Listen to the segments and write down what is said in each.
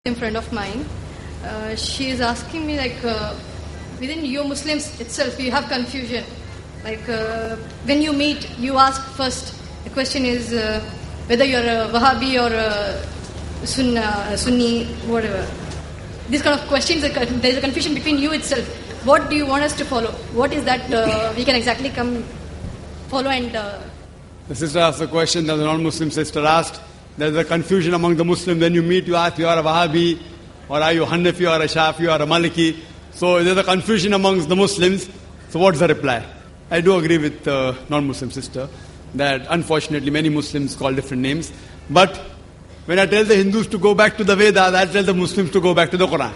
In front of mine, she is asking me within you Muslims itself you have confusion. When you meet, you ask first. The question is whether you are a Wahhabi or a Sunni, whatever. These kind of questions, there is a confusion between you itself. What do you want us to follow? What is that we can exactly come follow and... The sister asked a question that the non-Muslim sister asked. There is a confusion among the Muslims. When you meet, you ask, you are a Wahhabi, or are you Hanafi, or a Shafi, or a Maliki. So there is a confusion amongst the Muslims. So what's the reply? I do agree with the non-Muslim sister that unfortunately many Muslims call different names. But when I tell the Hindus to go back to the Vedas, I tell the Muslims to go back to the Quran.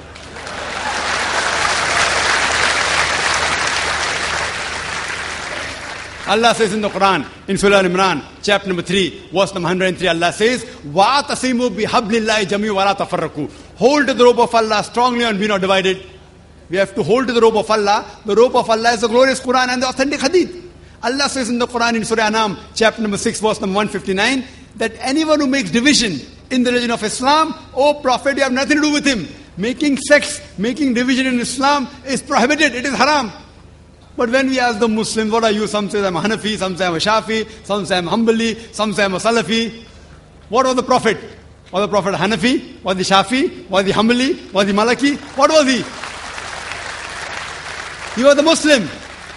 Allah says in the Quran, in Surah Al-Imran, chapter number 3, verse number 103, Allah says, وَاعْتَصِمُوا بِحَبْلِ اللَّهِ جَمِيعًا وَلَا تَفَرَّقُوا. Hold to the rope of Allah strongly and be not divided. We have to hold to the rope of Allah. The rope of Allah is the glorious Quran and the authentic Hadith. Allah says in the Quran, in Surah Anam, chapter number 6, verse number 159, that anyone who makes division in the religion of Islam, O Prophet, you have nothing to do with him. Making sects, making division in Islam is prohibited. It is haram. But when we ask the Muslims, what are you? Some say I'm a Hanafi, some say I'm a Shafi, some say I'm Hanbali, some say I'm a Salafi. What was the Prophet? Was the Prophet Hanafi? Was he Shafi? Was he Hanbali? Was he Maliki? What was he? He was a Muslim.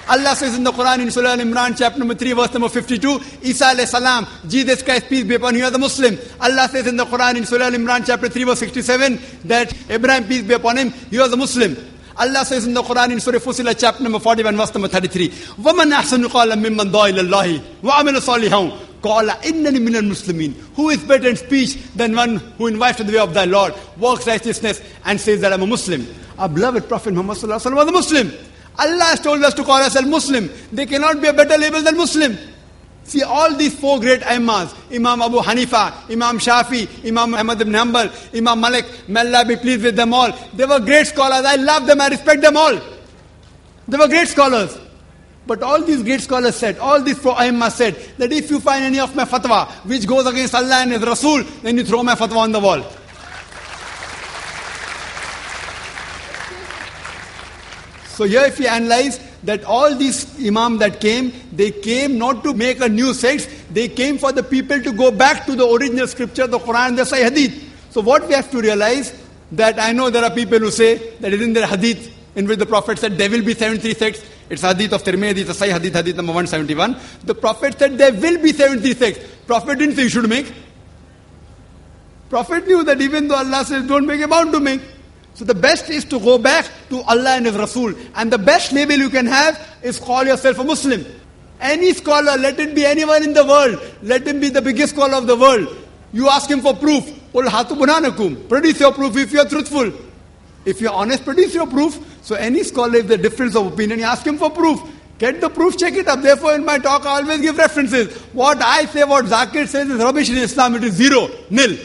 Allah says in the Quran in Surah Al-Imran, chapter number 3, verse number 52, Isa alayhi salam, Jesus Christ, peace be upon him, he was a Muslim. Allah says in the Quran in Surah Al-Imran, chapter 3, verse 67, that Abraham, peace be upon him, he was a Muslim. Allah says in the Quran in Surah Fussilat, chapter number 41, verse number 33, وَمَنْ أَحْسَنُ قَالًا مِمَّنْ دَعَا إِلَى اللَّهِ وَعَمِلَ صَالِحًا قَالَ إِنَّنِي مِنَ الْمُسْلِمِينَ. Who is better in speech than one who invites to the way of thy Lord, works righteousness, and says that I'm a Muslim? Our beloved Prophet Muhammad sallallahu alaihi wasallam was a Muslim. Allah has told us to call ourselves Muslim. There cannot be a better label than Muslim. See, all these four great Imams, Imam Abu Hanifa, Imam Shafi, Imam Ahmad ibn Hanbal, Imam Malik, may Allah be pleased with them all. They were great scholars. I love them. I respect them all. They were great scholars. But all these great scholars said, all these four Imams said, that if you find any of my fatwa which goes against Allah and His Rasul, then you throw my fatwa on the wall. So here if you analyze that all these imams that came, they came not to make a new sect, they came for the people to go back to the original scripture, the Quran and the Sahih Hadith. So what we have to realize, that I know there are people who say that isn't there Hadith in which the Prophet said there will be 73 sects. It's Hadith of Tirmidhi, it's a Sahih Hadith, Hadith number 171. The Prophet said there will be 73 sects. Prophet didn't say you should make. Prophet knew that even though Allah says don't make, you're bound to make. So the best is to go back to Allah and His Rasul. And the best label you can have is call yourself a Muslim. Any scholar, let it be anyone in the world, let him be the biggest scholar of the world. You ask him for proof. Qul hatu burhanakum. Produce your proof if you are truthful. If you are honest, produce your proof. So any scholar, if there's a difference of opinion, you ask him for proof. Get the proof, check it up. Therefore in my talk I always give references. What I say, what Zakir says is rubbish in Islam. It is zero, nil.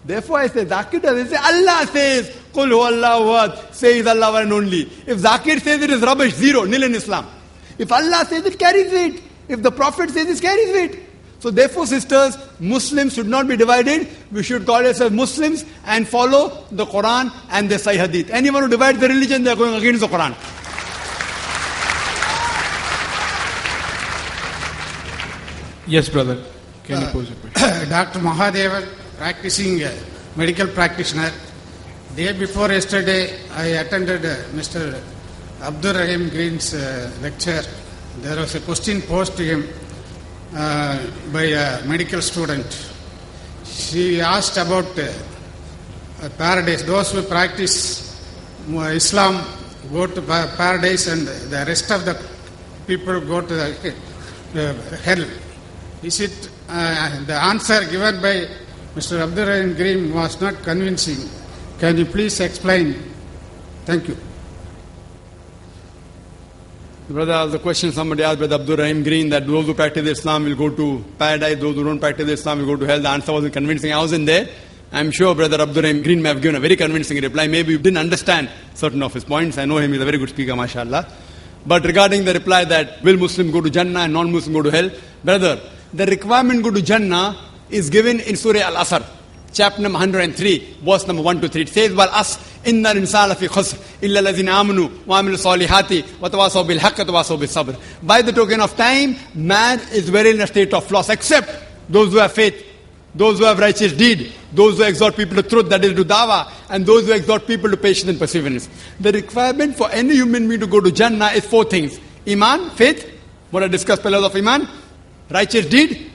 Therefore I say, Zakir doesn't say, Allah says, Qul huwallahu ahad, says Allah one and only. If Zakir says it is rubbish, zero, nil in Islam. If Allah says it carries weight. If the Prophet says it carries weight. So therefore sisters, Muslims should not be divided. We should call ourselves Muslims and follow the Quran and the Sahih Hadith. Anyone who divides the religion, they are going against the Quran. Yes, brother. Can you pose a question? Dr. Mahadevan, practicing medical practitioner. Day before yesterday, I attended Mr. Abdur Rahim Green's lecture. There was a question posed to him by a medical student. She asked about paradise. Those who practice Islam go to paradise and the rest of the people go to the hell. Is it the answer given by Mr. Abdur Rahim Green was not convincing. Can you please explain? Thank you. Brother, the question somebody asked Brother Abdur Rahim Green that those who practice Islam will go to paradise, those who don't practice Islam will go to hell. The answer wasn't convincing. I wasn't there. I'm sure Brother Abdur Rahim Green may have given a very convincing reply. Maybe you didn't understand certain of his points. I know him, he's a very good speaker, mashallah. But regarding the reply that will Muslim go to Jannah and non-Muslim go to hell, brother, the requirement go to Jannah is given in Surah Al-Asr. chapter number 103, verse number 1 to 3. It says, "Wal as inna insana fi khusr illa allazina amanu wa amilu salihati wa tawasaw bil haqqi wa tawasaw bis sabr." By the token of time, man is very in a state of loss, except those who have faith, those who have righteous deed, those who exhort people to truth, that is to dawah, and those who exhort people to patience and perseverance. The requirement for any human being to go to Jannah is 4 things: Iman, faith, what I discussed, pillars of Iman; righteous deed;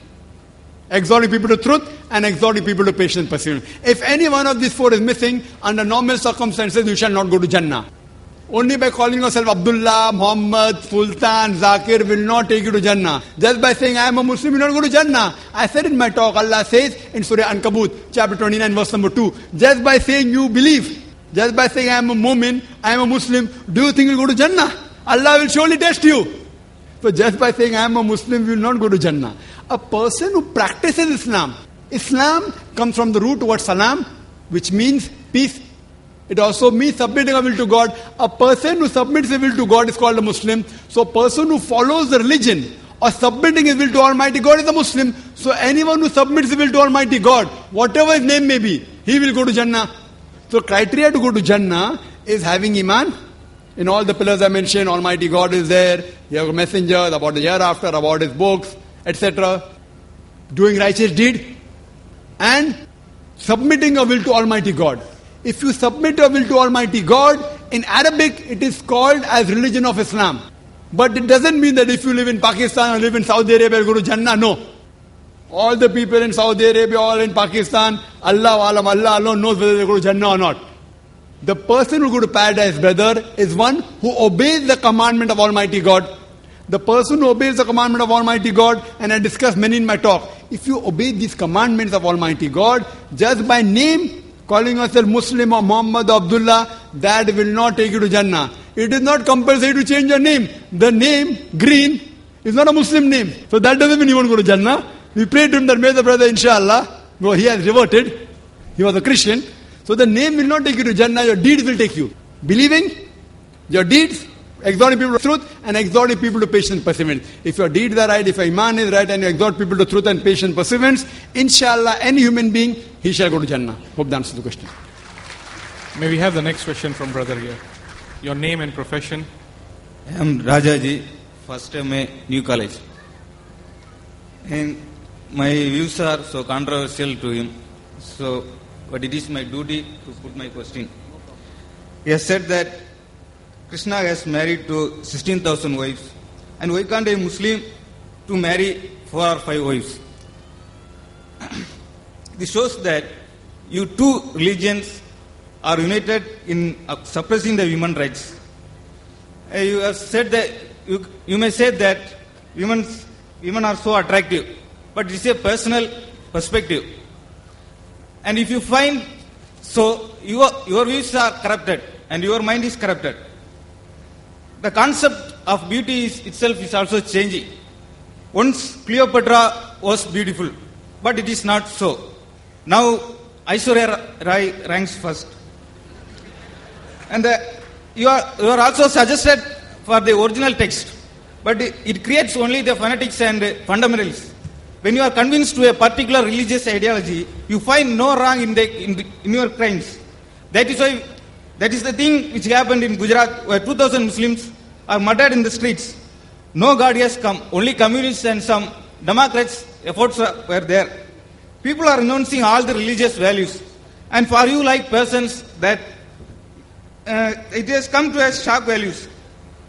exhorting people to truth; and exhorting people to patience and perseverance. If any one of these 4 is missing, under normal circumstances, you shall not go to Jannah. Only by calling yourself Abdullah, Muhammad, Sultan, Zakir will not take you to Jannah. Just by saying I am a Muslim, you will not go to Jannah. I said in my talk, Allah says in Surah Ankabut, chapter 29, verse number 2, just by saying you believe, just by saying I am a Mu'min, I am a Muslim, do you think you will go to Jannah? Allah will surely test you. So just by saying I am a Muslim, you will not go to Jannah. A person who practices Islam, Islam comes from the root word salam, which means peace. It also means submitting a will to God. A person who submits a will to God is called a Muslim. So a person who follows the religion or submitting his will to Almighty God is a Muslim. So anyone who submits his will to Almighty God, whatever his name may be, he will go to Jannah. So criteria to go to Jannah is having Iman. In all the pillars I mentioned, Almighty God is there. You have a messenger, about the hereafter, about his books, etc. Doing righteous deed and submitting a will to Almighty God. If you submit your will to Almighty God, in Arabic it is called as religion of Islam. But it doesn't mean that if you live in Pakistan or live in Saudi Arabia, you go to Jannah. No. All the people in Saudi Arabia, all in Pakistan, Allah alone knows whether they go to Jannah or not. The person who go to paradise, brother, is one who obeys the commandment of Almighty God. The person who obeys the commandment of Almighty God, and I discussed many in my talk, if you obey these commandments of Almighty God, just by name, calling yourself Muslim or Muhammad or Abdullah, that will not take you to Jannah. It is not compulsory to change your name. The name, Green, is not a Muslim name. So that doesn't mean you won't go to Jannah. We prayed to him that may the brother, inshallah, no, he has reverted. He was a Christian. So the name will not take you to Jannah, your deeds will take you. Believing, your deeds, exhorting people to truth, and exhorting people to patience and perseverance. If your deeds are right, if your Iman is right, and you exhort people to truth and patience and perseverance, inshallah, any human being, he shall go to Jannah. Hope that answers the question. May we have the next question from brother here. Your name and profession. I am Rajaji, first MA, New College. And my views are so controversial to him. So, but it is my duty to put my question. He has said that Krishna has married to 16,000 wives. And why can't a Muslim to marry 4 or 5 wives? This shows that you 2 religions are united in suppressing the human rights. You have said that you may say that women are so attractive, but it's a personal perspective. And if you find so, your views are corrupted and your mind is corrupted. The concept of beauty itself is also changing. Once Cleopatra was beautiful, but it is not so. Now Aishwarya Rai ranks first. And you are also suggested for the original text, but it creates only the fanatics and fundamentalists. When you are convinced to a particular religious ideology, you find no wrong in your crimes. That is the thing which happened in Gujarat, where 2,000 Muslims are murdered in the streets. No God has come, only communists and some Democrats' efforts were there. People are renouncing all the religious values. And for you like persons that it has come to as shock values.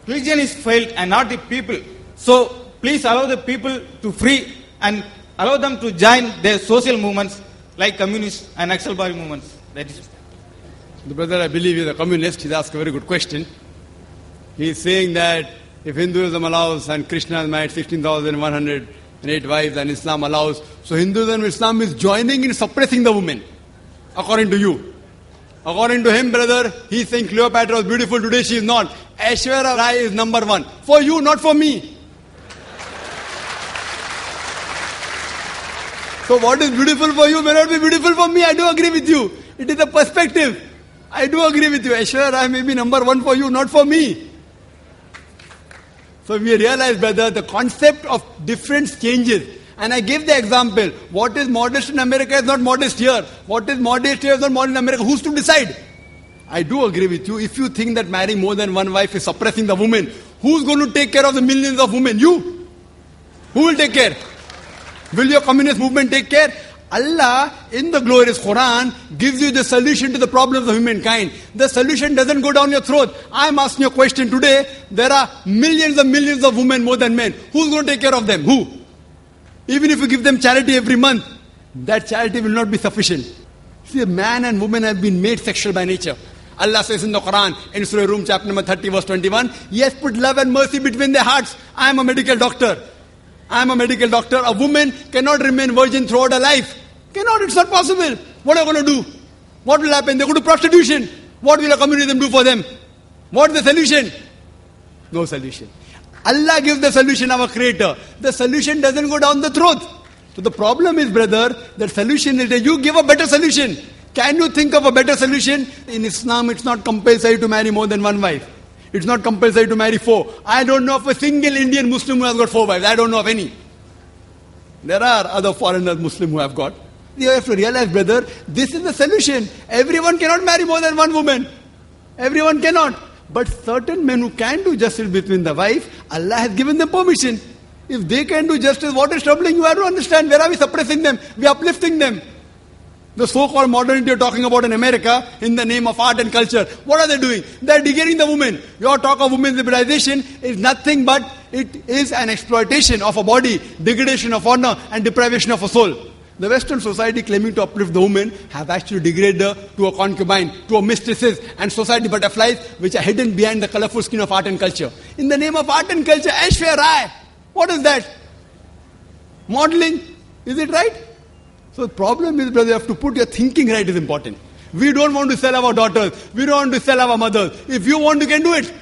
Religion is failed and not the people. So please allow the people to free and allow them to join their social movements like communist and Naxalbari movements. That is. The brother, I believe, is a communist. He's asked a very good question. He is saying that if Hinduism allows and Krishna has married 16,108 wives and Islam allows, so Hinduism and Islam is joining in suppressing the women, according to you. According to him, brother, he is saying Cleopatra was beautiful, today she is not. Aishwarya Rai is number 1. For you, not for me. So what is beautiful for you may not be beautiful for me. I do agree with you. It is a perspective. I do agree with you. Aishwarya Rai may be number 1 for you, not for me. So we realize, brother, the concept of difference changes. And I gave the example. What is modest in America is not modest here. What is modest here is not modest in America. Who's to decide? I do agree with you. If you think that marrying more than one wife is suppressing the woman, who's going to take care of the millions of women? You. Who will take care? Will your communist movement take care? Allah, in the glorious Quran, gives you the solution to the problems of humankind. The solution doesn't go down your throat. I'm asking you a question today. There are millions and millions of women more than men. Who's going to take care of them? Who? Even if you give them charity every month, that charity will not be sufficient. See, man and woman have been made sexual by nature. Allah says in the Quran, in Surah Rum, chapter number 30, verse 21, Yes, put love and mercy between their hearts. I am a medical doctor. I am a medical doctor. A woman cannot remain virgin throughout her life. Cannot, it's not possible. What are you going to do? What will happen? They go to prostitution. What will a communism do for them? What is the solution? No solution. Allah gives the solution, our creator. The solution doesn't go down the throat. So the problem is, brother, the solution is that you give a better solution. Can you think of a better solution? In Islam, it's not compulsory to marry more than one wife. It's not compulsory to marry 4. I don't know of a single Indian Muslim who has got 4 wives. I don't know of any. There are other foreigners Muslim who have got. You have to realize, brother, this is the solution. Everyone cannot marry more than one woman. Everyone cannot. But certain men who can do justice between the wife, Allah has given them permission. If they can do justice, what is troubling you? I don't understand. Where are we suppressing them? We are uplifting them. The so-called modernity you're talking about in America, in the name of art and culture, what are they doing? They're degrading the woman. Your talk of women's liberalization is nothing but it is an exploitation of a body, degradation of honor and deprivation of a soul. The Western society claiming to uplift the woman have actually degraded her to a concubine, to a mistresses and society butterflies which are hidden behind the colorful skin of art and culture. In the name of art and culture, Aishwarya Rai. What is that? Modeling. Is it right? So the problem is, brother, you have to put your thinking right is important. We don't want to sell our daughters. We don't want to sell our mothers. If you want, you can do it.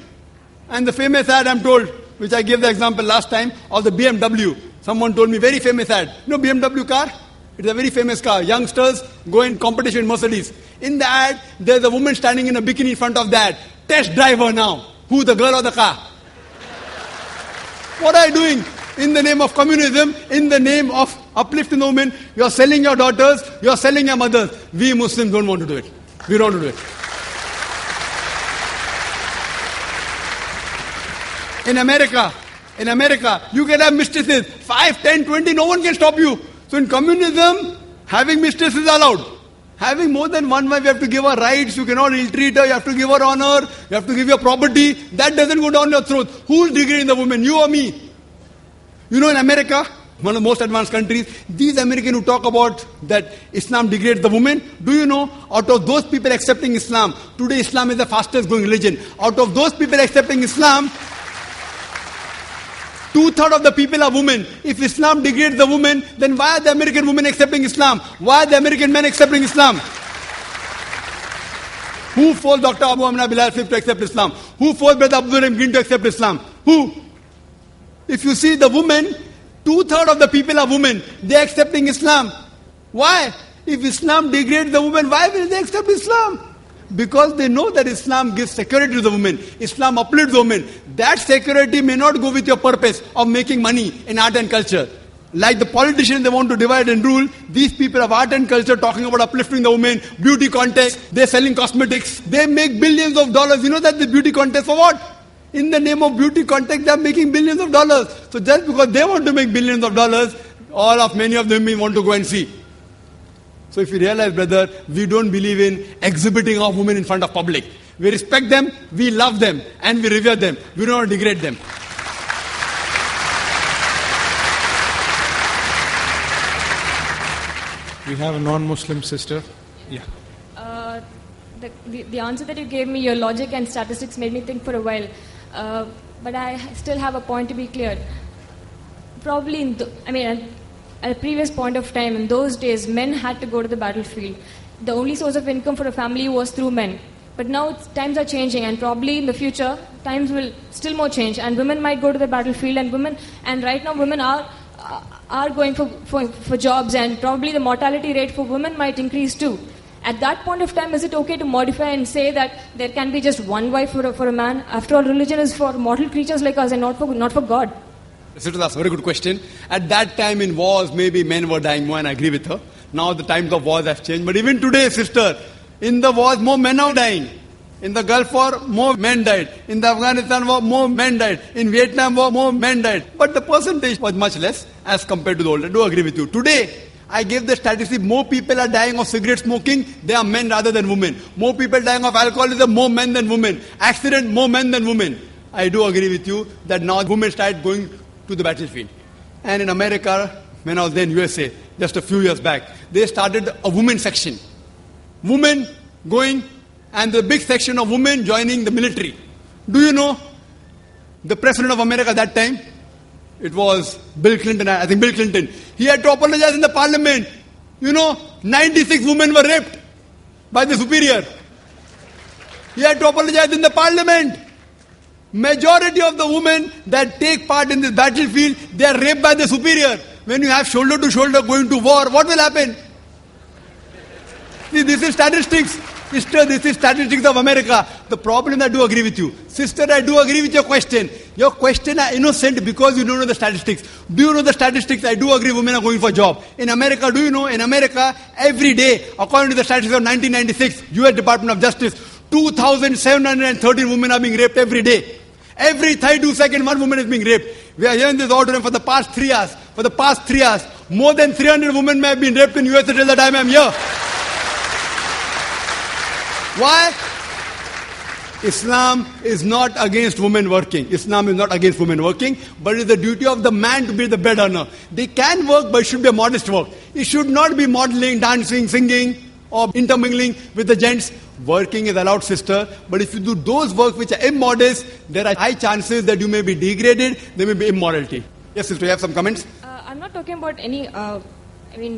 And the famous ad I'm told, which I gave the example last time, of the BMW. Someone told me, very famous ad. You know BMW car? It's a very famous car. Youngsters go in competition with Mercedes. In the ad, there's a woman standing in a bikini in front of that. Test driver now. Who, the girl or the car? What are you doing? In the name of communism, in the name of uplifting the women, you are selling your daughters, you are selling your mothers. We Muslims don't want to do it. We don't want to do it. In America, you can have mistresses, 5, 10, 20, no one can stop you. So in communism, having mistresses is allowed. Having more than one wife, you have to give her rights, you cannot ill-treat her, you have to give her honor, you have to give your property. That doesn't go down your throat. Who is degrading the woman, you or me? You know, in America, one of the most advanced countries, these Americans who talk about that Islam degrades the woman, do you know, out of those people accepting Islam, today Islam is the fastest growing religion. Out of those people accepting Islam, 2/3 of the people are women. If Islam degrades the woman, then why are the American women accepting Islam? Why are the American men accepting Islam? Who forced Dr. Abu Amna Bilal to accept Islam? Who forced Brother Abdul Rahim Green to accept Islam? Who? If you see the women, 2/3 of the people are women. They are accepting Islam. Why? If Islam degrades the woman, why will they accept Islam? Because they know that Islam gives security to the woman. Islam uplifts the woman. That security may not go with your purpose of making money in art and culture. Like the politicians, they want to divide and rule. These people of art and culture talking about uplifting the women, beauty contest, they're selling cosmetics. They make billions of dollars. You know that the beauty contest for what? In the name of beauty contest, they are making billions of dollars. So just because they want to make billions of dollars, many of them want to go and see. So if you realize, brother, we don't believe in exhibiting our women in front of public. We respect them, we love them, and we revere them. We don't want to degrade them. We have a non-Muslim sister. Yeah. The answer that you gave me, your logic and statistics made me think for a while. But I still have a point to be clear. Probably, at a previous point of time, in those days, men had to go to the battlefield. The only source of income for a family was through men. But now times are changing, and probably in the future, times will still more change, and women might go to the battlefield, and right now women are going for jobs, and probably the mortality rate for women might increase too. At that point of time, is it okay to modify and say that there can be just one wife for a man? After all, religion is for mortal creatures like us and not for God. Sister asked a very good question. At that time in wars, maybe men were dying more, and I agree with her. Now the times of wars have changed. But even today, sister, in the wars, more men are dying. In the Gulf War, more men died. In the Afghanistan War, more men died. In Vietnam War, more men died. But the percentage was much less as compared to the older. I do agree with you. Today, I gave the statistic, more people are dying of cigarette smoking, they are men rather than women. More people dying of alcoholism, more men than women. Accident, more men than women. I do agree with you that now women started going to the battlefield. And in America, when I was there in USA, just a few years back, they started a women section. Women going, and the big section of women joining the military. Do you know the President of America at that time? It was Bill Clinton, I think Bill Clinton. He had to apologize in the parliament. 96 women were raped by the superior. He had to apologize in the parliament. Majority of the women that take part in this battlefield, they are raped by the superior. When you have shoulder to shoulder going to war, what will happen? See, this is statistics. Sister, this is statistics of America. The problem, I do agree with you. Sister, I do agree with your question. Your question are innocent because you don't know the statistics. Do you know the statistics? I do agree women are going for job. In America, do you know? In America, every day, according to the statistics of 1996, US Department of Justice, 2,713 women are being raped every day. Every 32 seconds, one woman is being raped. We are here in this auditorium for the past 3 hours. For the past 3 hours, more than 300 women may have been raped in US till the time I am here. Why? Islam is not against women working. Islam is not against women working, but it is the duty of the man to be the bread earner. They can work, but it should be a modest work. It should not be modeling, dancing, singing, or intermingling with the gents. Working is allowed, sister, but if you do those work which are immodest, there are high chances that you may be degraded, there may be immorality. Yes, sister, you have some comments? I'm not talking about any...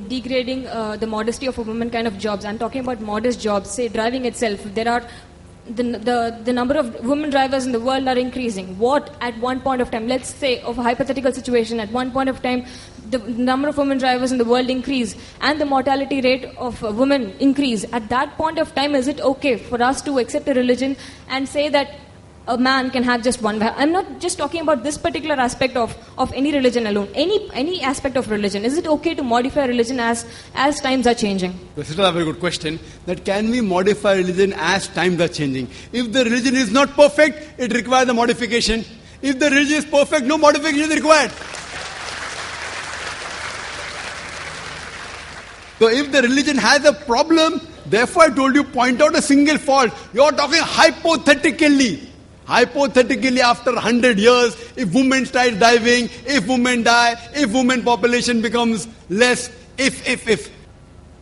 degrading the modesty of a woman kind of jobs. I'm talking about modest jobs, say driving itself. There are the number of women drivers in the world are increasing. What at one point of time, let's say of a hypothetical situation, at one point of time the number of women drivers in the world increase and the mortality rate of women increase. At that point of time, is it okay for us to accept a religion and say that a man can have just one wife? I'm not just talking about this particular aspect of any religion alone. Any aspect of religion. Is it okay to modify religion as times are changing? This is a very good question. That can we modify religion as times are changing? If the religion is not perfect, it requires a modification. If the religion is perfect, no modification is required. So if the religion has a problem, therefore I told you, point out a single fault. You are talking hypothetically. Hypothetically, after 100 years, if women start diving, if women die, if women population becomes less, if.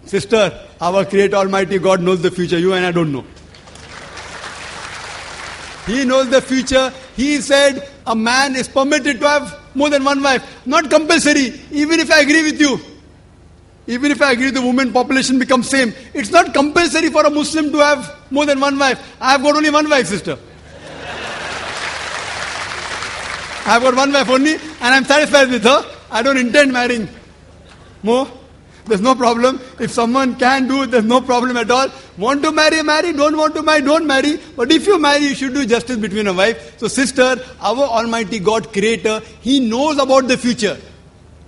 Sister, our Creator Almighty God knows the future. You and I don't know. He knows the future. He said a man is permitted to have more than one wife. Not compulsory. Even if I agree with you. Even if I agree the women population becomes same. It's not compulsory for a Muslim to have more than one wife. I have got only one wife, sister. I have got one wife only and I am satisfied with her. I don't intend marrying more. There's no problem. If someone can do it, there's no problem at all. Want to marry, marry. Don't want to marry, don't marry. But if you marry, you should do justice between a wife. So sister, our Almighty God, Creator, He knows about the future.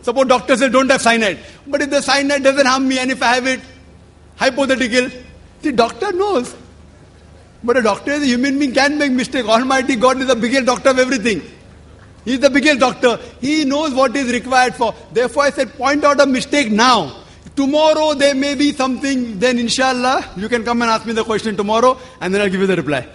Suppose doctor says don't have cyanide. But if the cyanide doesn't harm me and if I have it, hypothetical, the doctor knows. But a doctor is a human being, can make mistake. Almighty God is the biggest doctor of everything. He is the biggest doctor. He knows what is required for. Therefore I said, point out a mistake now. Tomorrow there may be something, then inshallah, you can come and ask me the question tomorrow and then I'll give you the reply.